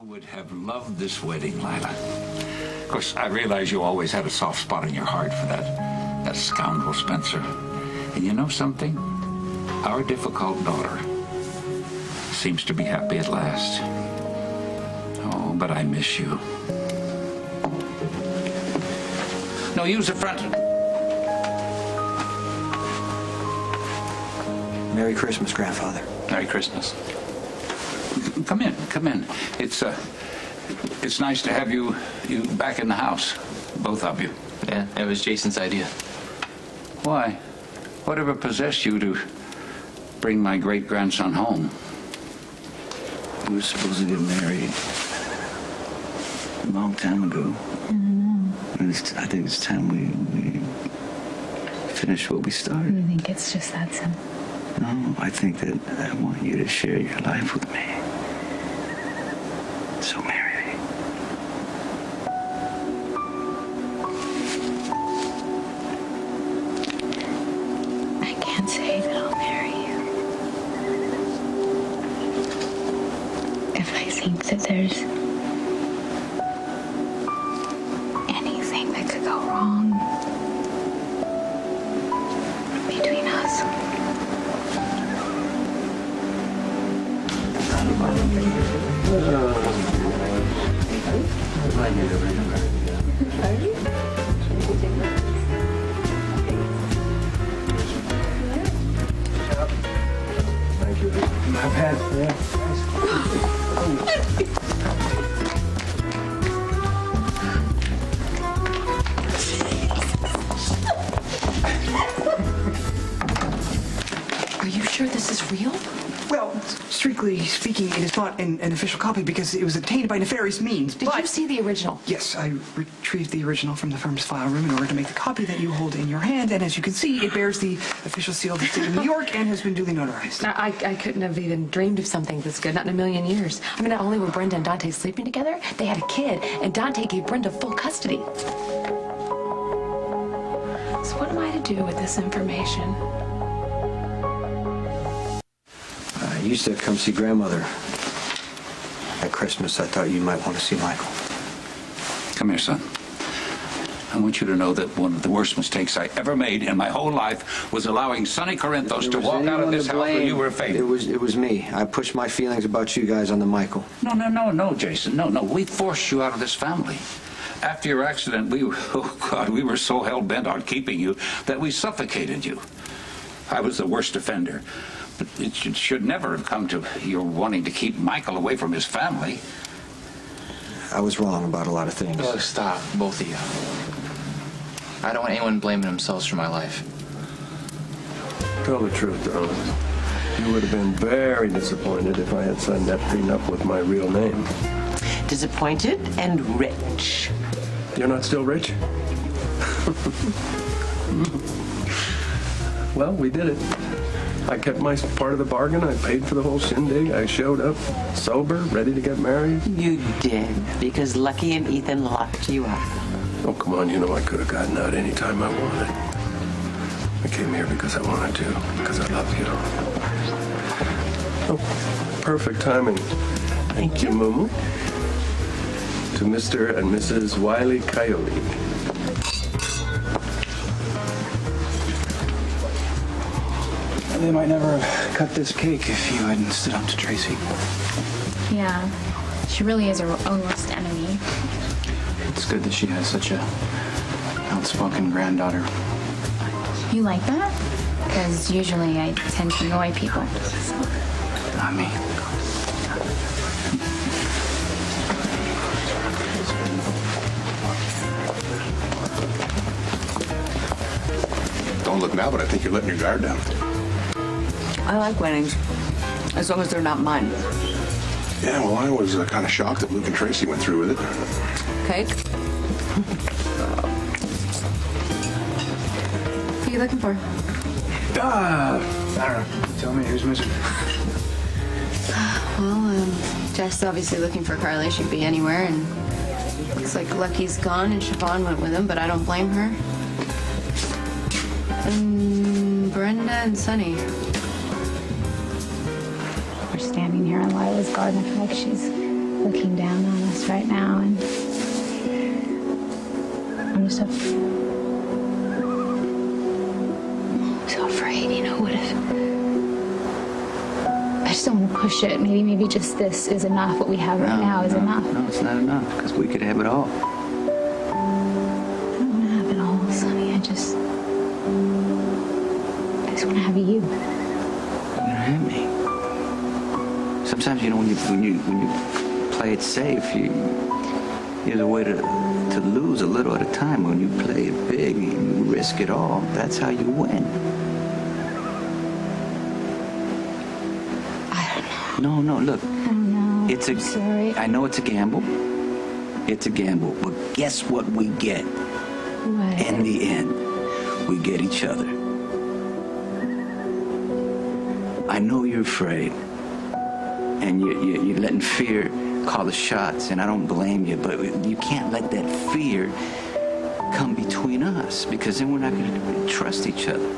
Would have loved this wedding, Lila. Of course, I realize you always had a soft spot in your heart for that scoundrel Spencer. And you know something? Our difficult daughter seems to be happy at last. Oh, but I miss you. No, use the front. Merry Christmas, grandfather. Merry Christmas. Come in, come in. It's nice to have you back in the house, both of you. Yeah, it was Jason's idea. Why? Whatever possessed you to bring my great-grandson home? We were supposed to get married a long time ago. I think it's time we finish what we started. You think it's just that simple? No, I think that I want you to share your life with me. So marry me. I can't say that I'll marry you. If I think that there's anything that could go wrong between us. Thank you. My bad. Are you sure this is real? Well, strictly speaking, it is not an official copy because it was obtained by nefarious means. Did you see the original? Yes, I retrieved the original from the firm's file room in order to make the copy that you hold in your hand, and as you can see, it bears the official seal of the state of New York and has been duly notarized. I couldn't have even dreamed of something this good, not in a million years. I mean, not only were Brenda and Dante sleeping together, they had a kid, and Dante gave Brenda full custody. So what am I to do with this information? I used to come see grandmother. At Christmas, I thought you might want to see Michael. Come here, son. I want you to know that one of the worst mistakes I ever made in my whole life was allowing Sonny Corinthos to walk out of this house when you were favored. It was me. I pushed my feelings about you guys onto Michael. No, Jason. No. We forced you out of this family. After your accident, we were so hell-bent on keeping you that we suffocated you. I was the worst offender. But it should never have come to your wanting to keep Michael away from his family. I was wrong about a lot of things. Oh, stop, both of you. I don't want anyone blaming themselves for my life. Tell the truth, darling. You would have been very disappointed if I had signed that prenup with my real name. Disappointed and rich. You're not still rich? Well, we did it. I kept my part of the bargain. I paid for the whole shindig. I showed up sober, ready to get married. You did, because Lucky and Ethan locked you up. Oh, come on. You know I could have gotten out any time I wanted. I came here because I wanted to, because I love you. Oh, perfect timing. Thank you, Mumu. To Mr. and Mrs. Wiley Coyote. They might never have cut this cake if you hadn't stood up to Tracy. Yeah, she really is her own worst enemy. It's good that she has such a outspoken granddaughter. You like that? Because usually I tend to annoy people. Not me. Don't look now, but I think you're letting your guard down. I like weddings, as long as they're not mine. Yeah, well, I was kind of shocked that Luke and Tracy went through with it. Cake? What are you looking for? I don't know. Tell me who's missing. Well, Jeff's obviously looking for Carly. She'd be anywhere, and looks like Lucky's gone, and Siobhan went with him, but I don't blame her. And Brenda and Sonny. We're standing here in Lila's garden. I feel like she's looking down on us right now, and I'm so afraid, you know, what if... I just don't want to push it. Maybe just this is enough. What we have right now is enough. No, it's not enough, because we could have it all. I don't want to have it all, Sonny. I just want to have you. You don't have me. Sometimes, you know, when you play it safe, there's a way to lose a little at a time. When you play it big, you risk it all. That's how you win. No, look. I don't know. I'm sorry. I know it's a gamble. It's a gamble. But guess what we get? What? In the end, we get each other. I know you're afraid. And you're letting fear call the shots, and I don't blame you, but you can't let that fear come between us, because then we're not going to trust each other.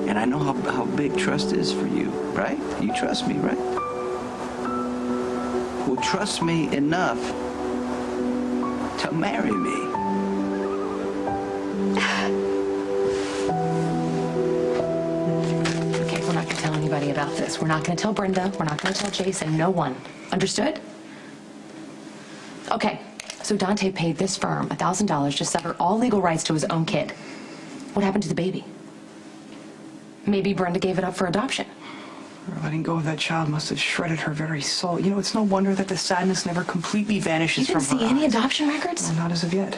And I know how big trust is for you, right? You trust me, right? Well, trust me enough to marry me. Okay, we're not going to tell anybody about this. We're not going to tell Brenda. We're not going to tell Jason. No one. Understood? Okay, so Dante paid this firm $1,000 to sever all legal rights to his own kid. What happened to the baby? Maybe Brenda gave it up for adoption. Letting go of that child must have shredded her very soul. You know, it's no wonder that the sadness never completely vanishes from her. You didn't see any adoption records? No, not as of yet.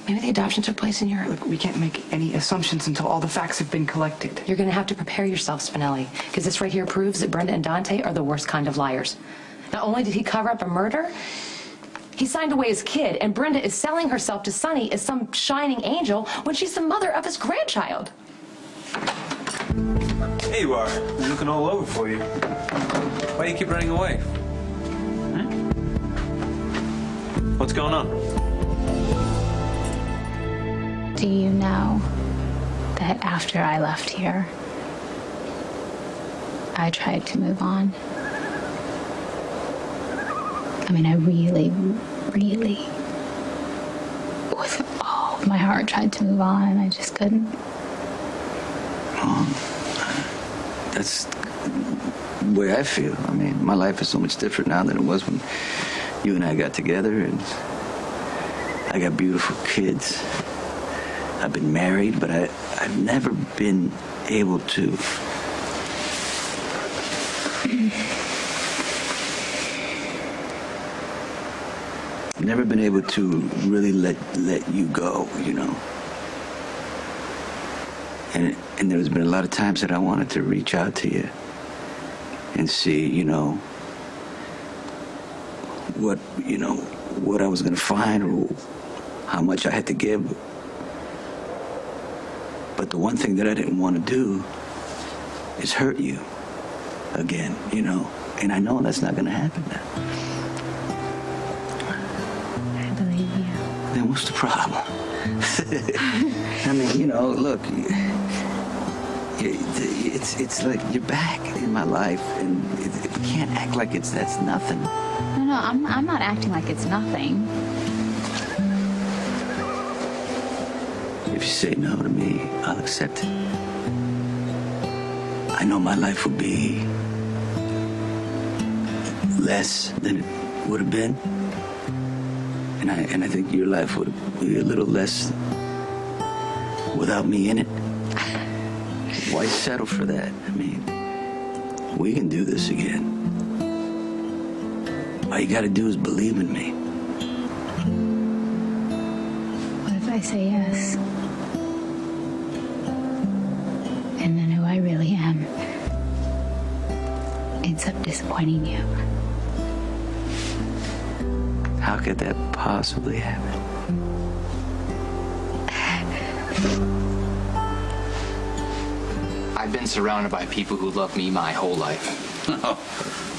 Maybe the adoption took place in Europe. Look, we can't make any assumptions until all the facts have been collected. You're going to have to prepare yourself, Spinelli, because this right here proves that Brenda and Dante are the worst kind of liars. Not only did he cover up a murder, he signed away his kid, and Brenda is selling herself to Sonny as some shining angel when she's the mother of his grandchild. There you are. I'm looking all over for you. Why do you keep running away? Huh? What's going on? Do you know that after I left here, I tried to move on? I mean, I really, with all of my heart tried to move on, and I just couldn't. That's the way I feel. I mean, my life is so much different now than it was when you and I got together, and I got beautiful kids. I've been married, but I've never been able to never been able to really let you go, you know. And there's been a lot of times that I wanted to reach out to you and see, you know, what I was going to find or how much I had to give. But the one thing that I didn't want to do is hurt you again, you know. And I know that's not going to happen now. I believe you. Then what's the problem? I mean, you know, look, it's like you're back in my life, and we can't act like that's nothing. No, I'm not acting like it's nothing. If you say no to me, I'll accept it. I know my life will be less than it would have been, and I think your life would be a little less without me in it. Why settle for that? I mean, we can do this again. All you gotta do is believe in me. What if I say yes? And then who I really am ends up disappointing you. How could that possibly happen? I've been surrounded by people who love me my whole life. Oh,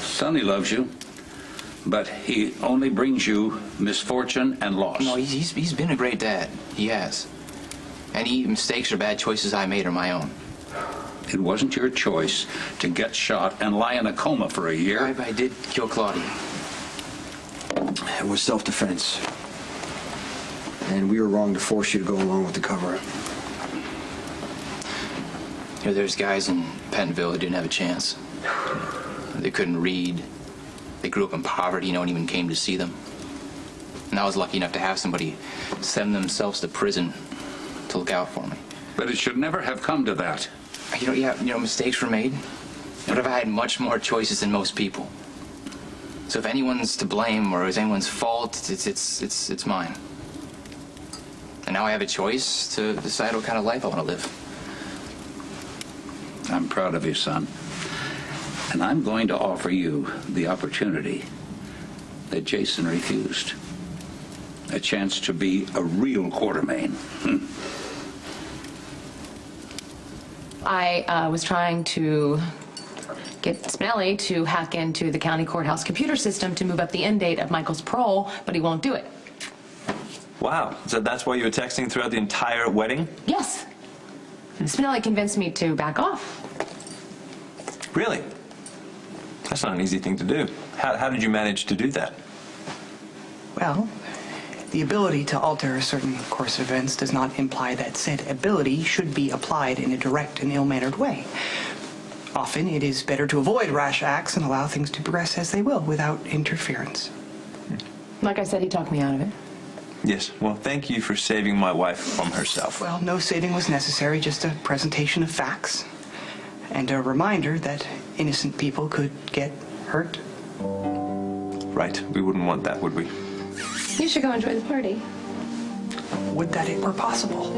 Sonny loves you, but he only brings you misfortune and loss. No, he's been a great dad. He has. Any mistakes or bad choices I made are my own. It wasn't your choice to get shot and lie in a coma for a year. I did kill Claudia. It was self-defense. And we were wrong to force you to go along with the cover-up. You know, there's guys in Pentonville who didn't have a chance. They couldn't read. They grew up in poverty. No one even came to see them. And I was lucky enough to have somebody send themselves to prison to look out for me. But it should never have come to that. Mistakes were made. But I've had much more choices than most people. So if anyone's to blame or it's anyone's fault, it's mine. And now I have a choice to decide what kind of life I want to live. I'm proud of you, son. And I'm going to offer you the opportunity that Jason refused. A chance to be a real Quartermaine. I was trying to get Spinelli to hack into the county courthouse computer system to move up the end date of Michael's parole, but he won't do it. Wow. So that's why you were texting throughout the entire wedding? Yes. And Spinelli convinced me to back off. Really? That's not an easy thing to do. How did you manage to do that? Well, the ability to alter a certain course of events does not imply that said ability should be applied in a direct and ill-mannered way. Often it is better to avoid rash acts and allow things to progress as they will without interference. Like I said, he talked me out of it. Yes. Well, thank you for saving my wife from herself. Well, no saving was necessary, just a presentation of facts. And a reminder that innocent people could get hurt. Right. We wouldn't want that, would we? You should go enjoy the party. Would that it were possible.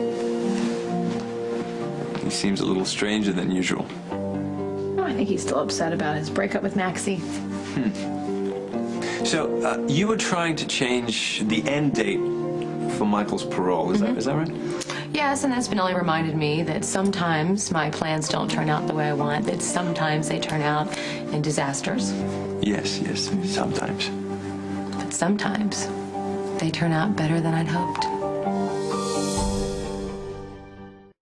He seems a little stranger than usual. Oh, I think he's still upset about his breakup with Maxie. So, you were trying to change the end date for Michael's parole, is that right? Yes, and then Spinelli reminded me that sometimes my plans don't turn out the way I want, that sometimes they turn out in disasters. Yes, sometimes. But sometimes they turn out better than I'd hoped.